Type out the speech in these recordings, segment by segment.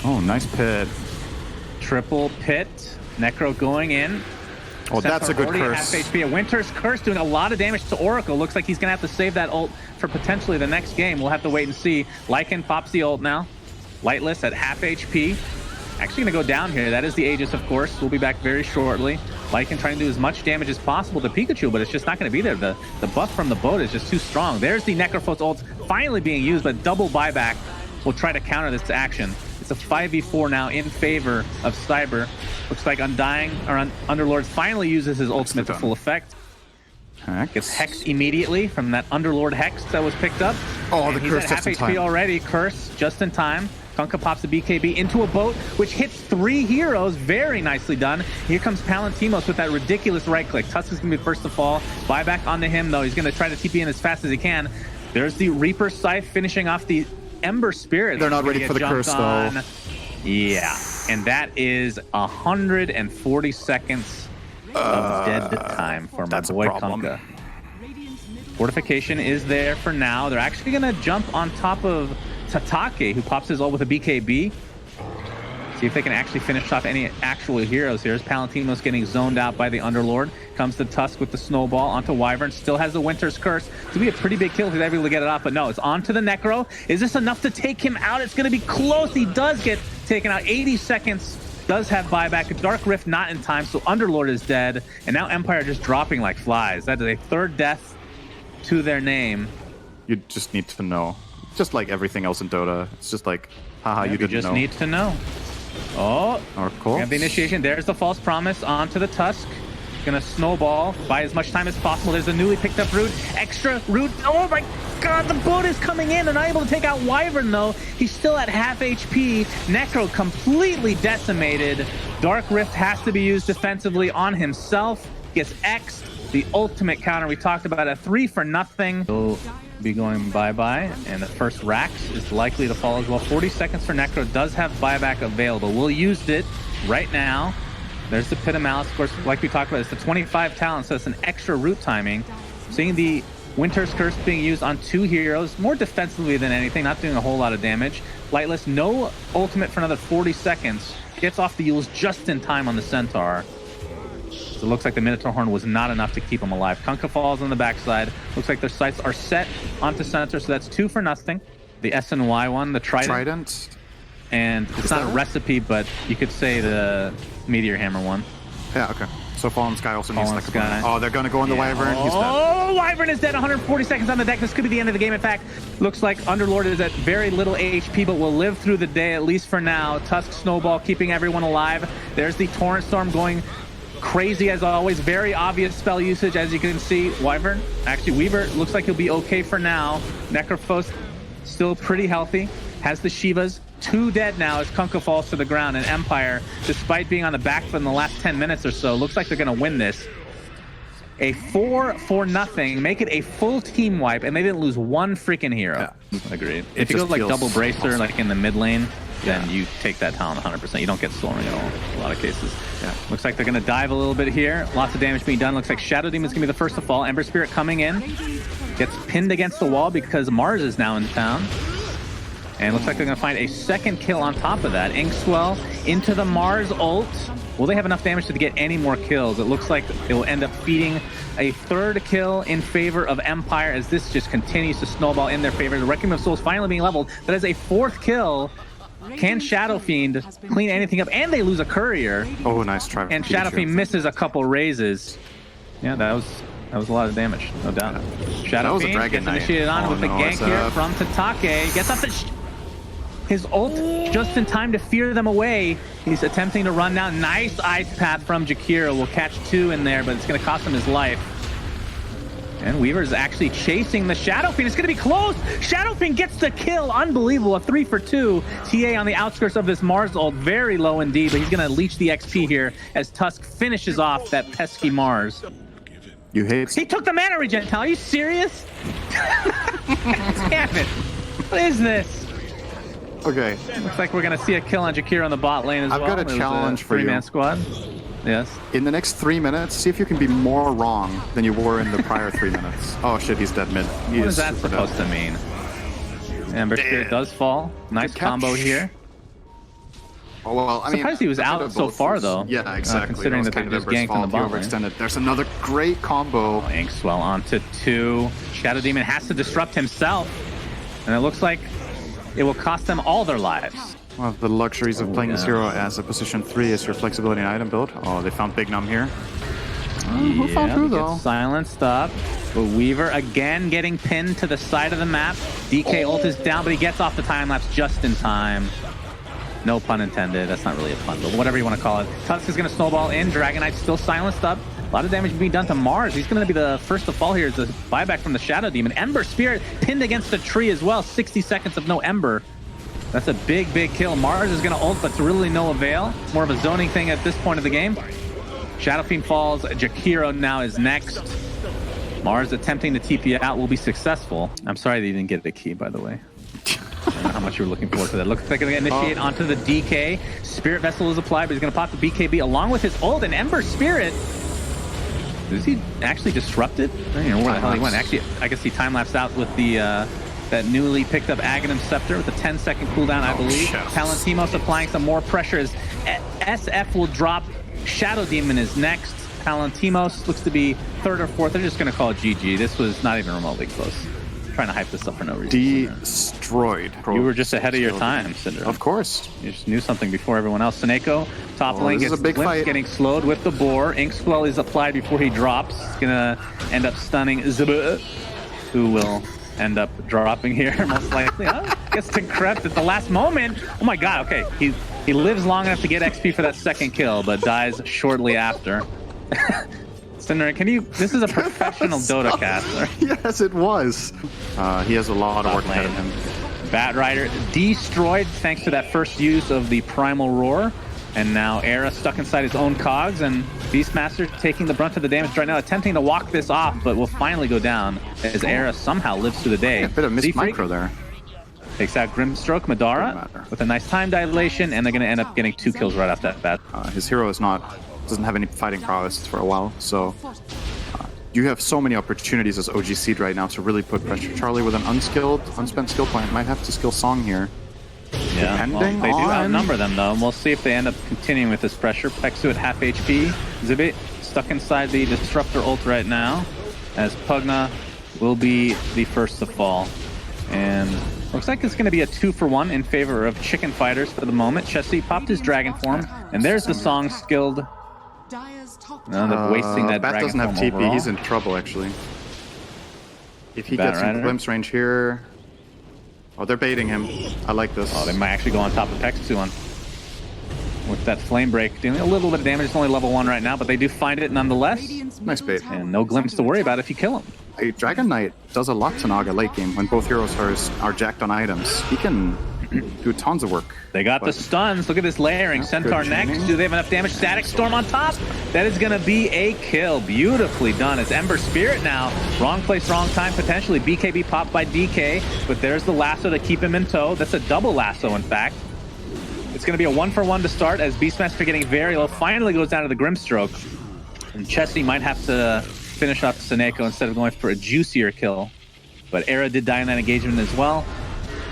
Oh, nice pit. Triple pit. Necro going in. Oh, that's a good curse. Half HP. A Winter's Curse doing a lot of damage to Oracle. Looks like he's going to have to save that ult for potentially the next game. We'll have to wait and see. Lycan pops the ult now. Lightless at half HP. Actually going to go down here. That is the Aegis, of course. We'll be back very shortly. Lycan trying to do as much damage as possible to Pikachu, but it's just not going to be there. The buff from the boat is just too strong. There's the Necrophos ult finally being used, but double buyback will try to counter this action. It's a 5v4 now in favor of Cyber. Looks like Undying or Underlord finally uses his ultimate to full effect. Gets Hex immediately from that Underlord Hex that was picked up. Oh, and the he's curse at half just in HP time. already. Curse just in time. Kunkka pops the BKB into a boat, which hits 3 heroes. Very nicely done. Here comes Palantimos with that ridiculous right click. Tusk is going to be the first to fall. Buyback onto him, though. He's going to try to TP in as fast as he can. There's the Reaper Scythe finishing off the Ember Spirit. They're not ready for the curse, though. Yeah, and that is 140 seconds of dead time for my boy Kunkka. Fortification is there for now. They're actually going to jump on top of Tatake, who pops his ult with a BKB. See if they can actually finish off any actual heroes here. As Palantimos getting zoned out by the Underlord. Comes to Tusk with the snowball onto Wyvern. Still has the Winter's Curse. To be a pretty big kill if he's able to get it off, but no, it's onto the Necro. Is this enough to take him out? It's going to be close. He does get taken out. 80 seconds. Does have buyback. Dark Rift not in time, so Underlord is dead. And now Empire just dropping like flies. That is a 3rd death to their name. You just need to know. Just like everything else in Dota. It's just like, haha, you didn't know. You just need to know. Oh, cool. We have the initiation. There's the false promise onto the Tusk. Gonna snowball, buy as much time as possible. There's a newly picked up root. Extra root. Oh my god, the boat is coming in. They're not able to take out Wyvern, though. He's still at half HP. Necro completely decimated. Dark Rift has to be used defensively on himself. Gets X'd. The ultimate counter we talked about at 3 for nothing. He'll be going bye-bye, and the first Rax is likely to fall as well. 40 seconds for Necro. Does have buyback available. We'll use it right now. There's the Pit of Malice. Of course, like we talked about, it's the 25 talent, so it's an extra root timing. Seeing the Winter's Curse being used on 2 heroes, more defensively than anything, not doing a whole lot of damage. Lightless, no ultimate for another 40 seconds. Gets off the Yules just in time on the Centaur. So it looks like the Minotaur Horn was not enough to keep him alive. Kunkka falls on the backside. Looks like their sights are set onto Senator, so that's 2 for nothing. The SNY one, the Trident. And it's not a recipe, but you could say the Meteor Hammer one. Yeah, okay. So Fallen Sky also needs like Sky. Oh, they're going to go on the Wyvern. He's dead. Oh, Wyvern is dead. 140 seconds on the deck. This could be the end of the game. In fact, looks like Underlord is at very little HP, but will live through the day, at least for now. Tusk Snowball keeping everyone alive. There's the Torrent Storm going crazy as always. Very obvious spell usage, as you can see. Wyvern, actually Weaver, looks like he'll be okay for now. Necrophos still pretty healthy. Has the Shivas. 2 dead now as Kunkka falls to the ground, and Empire, despite being on the back foot in the last 10 minutes or so, looks like they're going to win this. A 4-0, make it a full team wipe, and they didn't lose 1 freaking hero. Yeah. Agreed. If you go like double bracer, awesome, like in the mid lane, then you take that talent 100%. You don't get storming at all in a lot of cases. Yeah. Looks like they're going to dive a little bit here. Lots of damage being done. Looks like Shadow Demon's going to be the first to fall. Ember Spirit coming in. Gets pinned against the wall because Mars is now in town. And looks like they're going to find a 2nd kill on top of that. Inkswell into the Mars ult. Will they have enough damage to get any more kills? It looks like it will end up feeding a 3rd kill in favor of Empire as this just continues to snowball in their favor. The Requiem of Souls finally being leveled. That is a 4th kill. Can Shadow Fiend clean anything up? And they lose a courier. Oh, nice try. And Shadow Fiend misses a couple raises. Yeah, that was a lot of damage, no doubt. Shadow Fiend gets initiated on with the gank here from Tatake. Gets up his ult just in time to fear them away. He's attempting to run down. Nice ice path from Jakiro. Will catch 2 in there, but it's going to cost him his life. And Weaver's actually chasing the Shadow Fiend. It's going to be close. Shadow Fiend gets the kill. Unbelievable. A 3 for 2. TA on the outskirts of this Mars ult. Very low indeed, but he's going to leech the XP here as Tusk finishes off that pesky Mars. You hate. He took the mana regen. Are you serious? Damn it. What is this? Okay. Looks like we're going to see a kill on Jakiro on the bot lane as well. I've got a challenge for you. 3-man squad. Yes. In the next 3 minutes, see if you can be more wrong than you were in the prior 3 minutes. Oh shit, he's dead mid. What is that supposed to mean? Ember Spirit does fall. Nice combo here. Oh, well, I mean, surprised he was out so far, though. Yeah, exactly. Considering that they just ganked on the bot lane. Overextended. There's another great combo. Inkswell onto 2. Shadow Demon has to disrupt himself. And it looks like it will cost them all their lives. One of the luxuries of playing this hero as a position 3 is your flexibility in item build. Oh, they found Big Num here. Who found who, though? Silenced up. But Weaver again getting pinned to the side of the map. DK ult is down, but he gets off the time lapse just in time. No pun intended. That's not really a pun, but whatever you want to call it. Tusk is going to snowball in. Dragon Knight's still silenced up. A lot of damage being done to Mars. He's going to be the first to fall here as the buyback from the Shadow Demon. Ember Spirit pinned against a tree as well. 60 seconds of no Ember. That's a big, big kill. Mars is going to ult, but to really no avail. More of a zoning thing at this point of the game. Shadow Fiend falls. Jakiro now is next. Mars attempting to TP out will be successful. I'm sorry that you didn't get the key, by the way. I don't know how much you were looking forward to that. Looks like they're going to initiate onto the DK. Spirit Vessel is applied, but he's going to pop the BKB along with his ult. And Ember Spirit, is he actually disrupted? I don't know where the hell he went. Actually, I guess he time-lapsed out with the that newly picked up Aghanim Scepter with a 10-second cooldown, I believe. Palantimos applying some more pressure as SF will drop. Shadow Demon is next. Palantimos looks to be 3rd or 4th. They're just going to call it GG. This was not even remotely close. I'm trying to hype this up for no reason. Destroyed. You were just ahead of your time, Cinder. Of course. You just knew something before everyone else. Seneko, top lane, gets glimpsed, getting slowed with the boar. Inkswell is applied before he drops. He's going to end up stunning Zb, who will end up dropping here, most likely. Gets to Krept at the last moment. Oh my god, okay. He lives long enough to get XP for that second kill, but dies shortly after. Cinder, can you... This is a professional Dota caster. Yes, it was. He has a lot of work ahead of him. Batrider destroyed thanks to that first use of the Primal Roar. And now Era stuck inside his own cogs, and Beastmaster taking the brunt of the damage right now, attempting to walk this off, but will finally go down as Era somehow lives through the day. A bit of missed micro there. Takes out Grimstroke, Madara with a nice time dilation, and they're going to end up getting 2 kills right off that bat. His hero doesn't have any fighting prowess for a while, so you have so many opportunities as OG Seed right now to really put pressure. Charlie with an unspent skill point might have to skill Song here. Yeah, well, they do outnumber them though, and we'll see if they end up continuing with this pressure. Pexu at half HP. Zibit stuck inside the Disruptor ult right now, as Pugna will be the first to fall. And looks like it's going to be a 2-for-1 in favor of Chicken Fighters for the moment. Chessie popped his Dragon form, and there's the Song skilled. End up wasting that Dragon doesn't have TP. Overall. He's in trouble actually. If he gets in glimpse range here. Oh, they're baiting him. I like this. Oh, they might actually go on top of Pexu with that Flame Break. Doing a little bit of damage. It's only level 1 right now, but they do find it nonetheless. Nice bait. And no glimpse to worry about if you kill him. A Dragon Knight does a lot to Naga late game when both heroes are jacked on items. He can do tons of work. They got the stuns. Look at this layering. Centaur next. Do they have enough damage? Static Storm on top. That is going to be a kill. Beautifully done. It's Ember Spirit now. Wrong place, wrong time. Potentially BKB popped by DK, but there's the lasso to keep him in tow. That's a double lasso, in fact. It's going to be a 1-for-1 to start as Beastmaster getting very low. Finally goes down to the Grimstroke. And Chessie might have to finish off Seneko instead of going for a juicier kill. But Era did die in that engagement as well.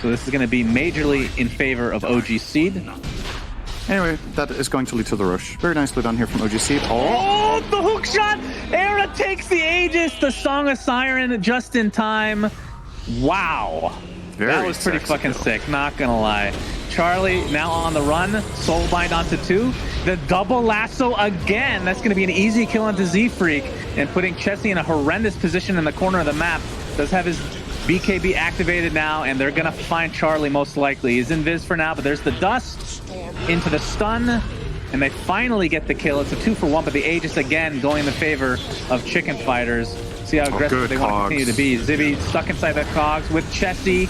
So this is going to be majorly in favor of OG Seed. Anyway, that is going to lead to the rush. Very nicely done here from OG Seed. Oh, the hook shot! Era takes the Aegis, the Song of Siren just in time. Wow. That was pretty fucking sick, not gonna lie. Charlie now on the run, Soulbind onto 2. The double lasso again. That's gonna be an easy kill onto Z-Freak, and putting Chessie in a horrendous position in the corner of the map. Does have his BKB activated now, and they're gonna find Charlie most likely. He's invis for now, but there's the dust into the stun, and they finally get the kill. It's a 2-for-1, but the Aegis again going in the favor of Chicken Fighters. See how aggressive they want to continue to be. Zibby stuck inside the cogs with Chessie.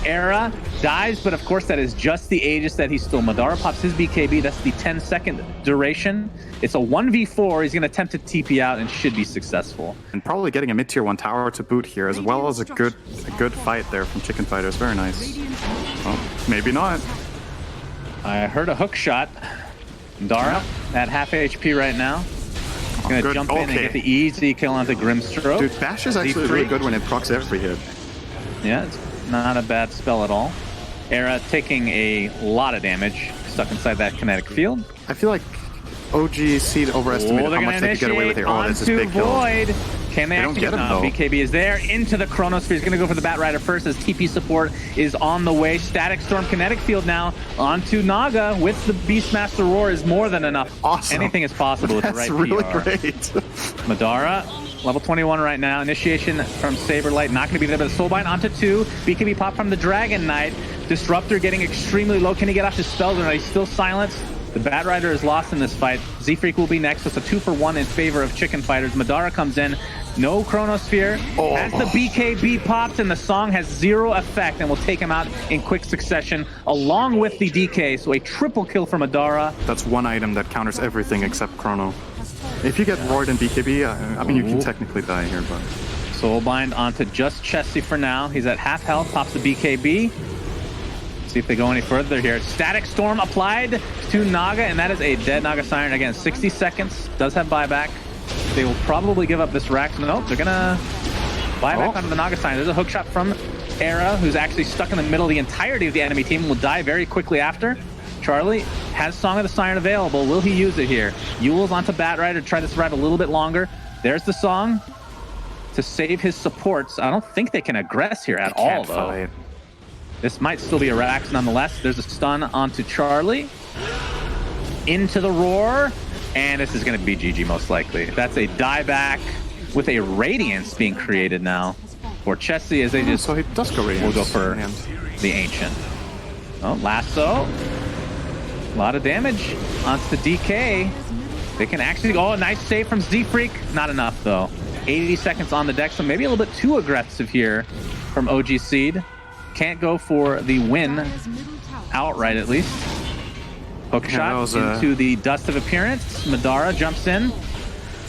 Era dies, but of course that is just the Aegis that he stole. Madara pops his BKB. That's the 10-second duration. It's a 1v4. He's going to attempt to TP out and should be successful. And probably getting a mid-tier 1 tower to boot here, as well as a good fight there from Chicken Fighters. Very nice. Well, maybe not. I heard a hook shot. Dara at half HP right now. Going to jump in and get the easy kill onto Grimstroke. Dude, Bash is actually really good when it procs every hit. Yeah, it's not a bad spell at all. Era taking a lot of damage. stuck inside that kinetic field. I feel like OG Seed overestimated how much they could get away with here. Oh, this is big kill. Void. Can they don't actually get him, though. BKB is there into the Chronosphere. He's going to go for the Batrider first as TP support is on the way. Static Storm Kinetic Field now onto Naga with the Beastmaster Roar is more than enough. Awesome. Anything is possible with the right That's really PR. great. Madara, level 21 right now. Initiation from Saberlight, not going to be there, but the Soulbind onto 2. BKB pop from the Dragon Knight. Disruptor getting extremely low. Can he get off his spells? Or he's still silenced. The Batrider is lost in this fight. Z-Freak will be next. So it's a 2-for-1 in favor of Chicken Fighters. Madara comes in. No Chronosphere. As the BKB pops and the song has 0 effect and will take him out in quick succession along with the DK. So a triple kill for Madara. That's one item that counters everything except Chrono. If you get Roared and BKB, I mean, you can technically die here, but... Soulbind onto just Chessie for now. He's at half health. Pops the BKB. See if they go any further here. Static Storm applied to Naga, and that is a dead Naga Siren. Again, 60 seconds. Does have buyback. They will probably give up this Rax. Nope, they're gonna buy back onto the Naga Siren. There's a hook shot from Era, who's actually stuck in the middle of the entirety of the enemy team and will die very quickly after. Charlie has Song of the Siren available. Will he use it here? Yule's onto Batrider to try to survive a little bit longer. There's the song to save his supports. I don't think they can aggress here at all, though. Fight. This might still be a Rax nonetheless. There's a stun onto Charlie. Into the Roar. And this is going to be GG most likely. That's a dieback with a Radiance being created now for Chessie as they just... So he does go Radiance. We'll go for the Ancient. Oh, Lasso. A lot of damage onto the DK. They can actually... Oh, nice save from Z-Freak. Not enough, though. 80 seconds on the deck, so maybe a little bit too aggressive here from OG Seed. Can't go for the win outright, at least. Hook shot into the Dust of Appearance. Madara jumps in.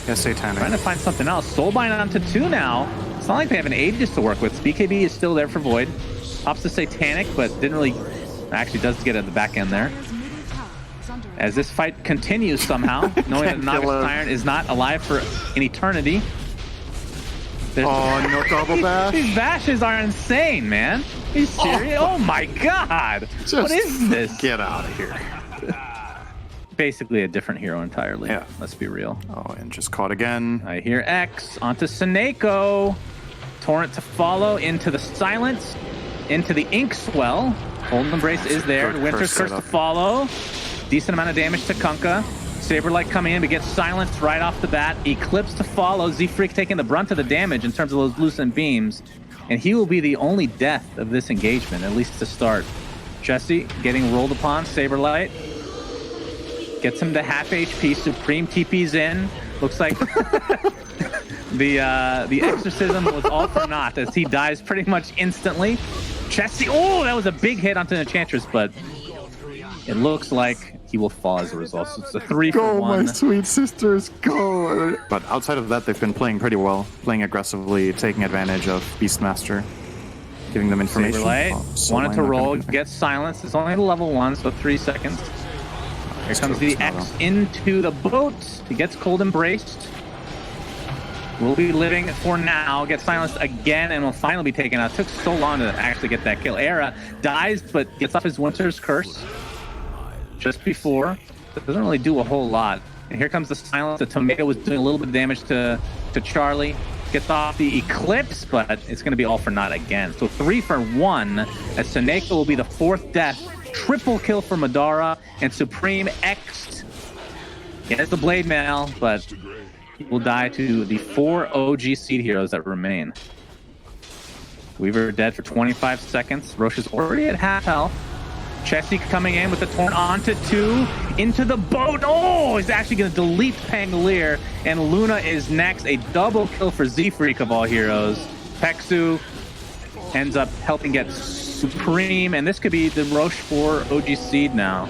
Yeah, Satanic. Trying to find something else. Soulbind onto 2 now. It's not like they have an Aegis to work with. BKB is still there for Void. Pops to Satanic, but didn't really... Actually does get at the back end there. As this fight continues somehow, knowing that Naga Siren is not alive for an eternity. Oh, no double bash. These bashes are insane, man. Are you serious? Oh my god. What is this? Get out of here. Basically a different hero entirely. Yeah. Let's be real. Oh, and just caught again. I hear X onto Seneko. Torrent to follow into the Silence. Into the Ink Swell. Golden Embrace is there. Winter's Curse to follow. Decent amount of damage to Kunkka. Saberlight coming in to get silenced right off the bat. Eclipse to follow. Z-Freak taking the brunt of the damage in terms of those Lucent Beams. And he will be the only death of this engagement, at least to start. Chessie getting rolled upon. Saberlight gets him to half HP. Supreme TP's in. Looks like the exorcism was all for naught as he dies pretty much instantly. Chessie, oh, that was a big hit onto the Enchantress, but it looks like he will fall as a result. So it's a 3-for-1. Go, my sweet sisters, go! But outside of that, they've been playing pretty well, playing aggressively, taking advantage of Beastmaster, giving them information. Saberlight wanted to roll, gets silenced. It's only level 1, so 3 seconds. Here comes the X into the boat. He gets cold embraced. Will be living for now. Gets silenced again and will finally be taken out. It took so long to actually get that kill. Era dies, but gets off his Winter's Curse just before. Doesn't really do a whole lot. And here comes the silence. The tomato was doing a little bit of damage to Charlie. Gets off the Eclipse, but it's going to be all for naught again. So 3-for-1 as Seneko will be the 4th death. Triple kill for Madara and Supreme X'd. He has the Blade Mail, but he will die to the 4 OG Seed heroes that remain. Weaver dead for 25 seconds. Roche is already at half health. Chessie coming in with the Torn onto 2. Into the boat. Oh, he's actually going to delete Pangolier. And Luna is next. A double kill for Z-Freak of all heroes. Pexu ends up helping get Supreme. And this could be the Roche for OG Seed now.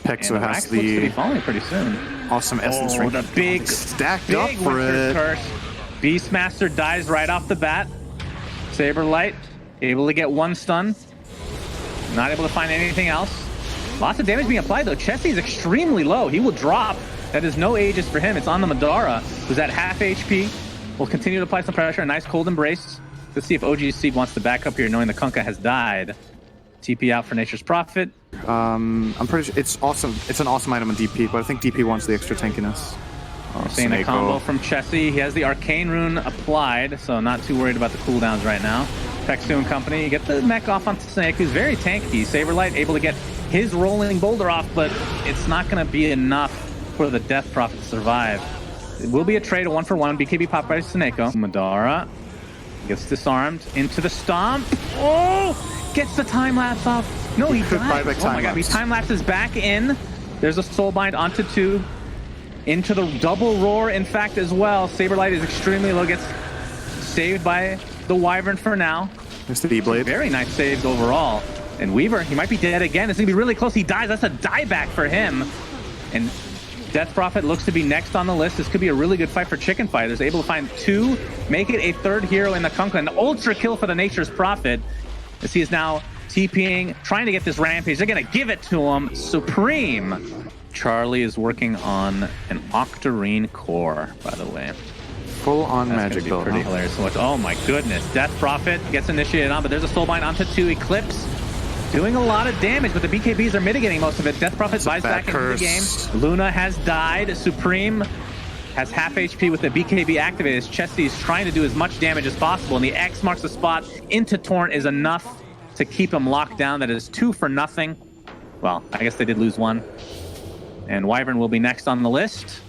Pexu has looks to be the falling pretty soon. awesome essence ring. The big stacked up for it. Curse. Beastmaster dies right off the bat. Saberlight able to get 1 stun. Not able to find anything else. Lots of damage being applied though. Chessie is extremely low. He will drop. That is no Aegis for him. It's on the Madara, who's at half HP. Will continue to apply some pressure. A nice cold embrace. Let's see if OG Seed wants to back up here, knowing the Kunkka has died. TP out for Nature's Prophet. I'm pretty sure it's awesome. It's an awesome item on DP, but I think DP wants the extra tankiness. Seeing a combo from Chessie. He has the Arcane Rune applied, so not too worried about the cooldowns right now. Pexu and company, you get the mech off onto Snake, who's very tanky. Saberlight able to get his rolling boulder off, but it's not going to be enough for the Death Prophet to survive. It will be a trade, a 1-for-1. BKB popped by Sneko. Madara gets disarmed into the stomp. Oh! Gets the time lapse off. No, he dies. Oh my god, he time lapses back in. There's a soulbind onto 2. Into the double roar, in fact, as well. Saberlight is extremely low, gets saved by the Wyvern for now. There's the B-Blade. Very nice saves overall. And Weaver, he might be dead again. It's going to be really close. He dies. That's a dieback for him. And Death Prophet looks to be next on the list. This could be a really good fight for Chicken Fighters. Able to find 2, make it a 3rd hero in the Kunkka. And the ultra kill for the Nature's Prophet, as he is now TPing, trying to get this Rampage. They're going to give it to him. Supreme. Charlie is working on an Octarine core, by the way. Full-on magic build. Pretty hilarious to watch. Oh my goodness. Death Prophet gets initiated on, but there's a soulbind onto 2. Eclipse doing a lot of damage, but the BKBs are mitigating most of it. Death Prophet buys back into the game. Luna has died. Supreme has half HP with the BKB activated. Chessie is trying to do as much damage as possible, and the X marks the spot into Torrent is enough to keep him locked down. That is 2 for nothing. Well, I guess they did lose 1. And Wyvern will be next on the list.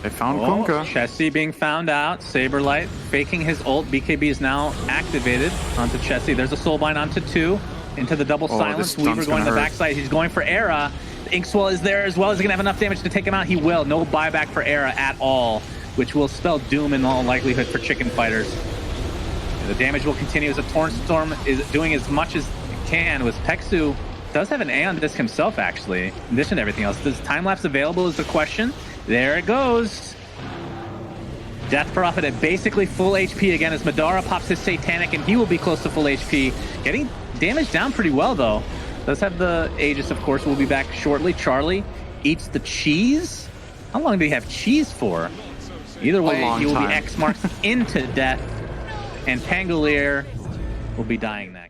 They found Kunkka. Chessie being found out. Saberlight faking his ult. BKB is now activated onto Chessie. There's a soulbind onto 2. Into the double silence. Weaver going to the backside. He's going for Era. Inkswell is there as well. Is he going to have enough damage to take him out? He will. No buyback for Era at all, which will spell doom in all likelihood for Chicken Fighters. The damage will continue as a Torrent Storm is doing as much as it can with Pexu. Does have an Aeon Disc himself, actually, in addition to everything else. Does time-lapse available is the question. There it goes. Death Prophet at basically full HP again as Madara pops his Satanic, and he will be close to full HP. Getting damage down pretty well, though. Does have the Aegis, of course. We'll be back shortly. Charlie eats the cheese. How long do he have cheese for? Either way, he will be X marked into death, and Pangolier will be dying next.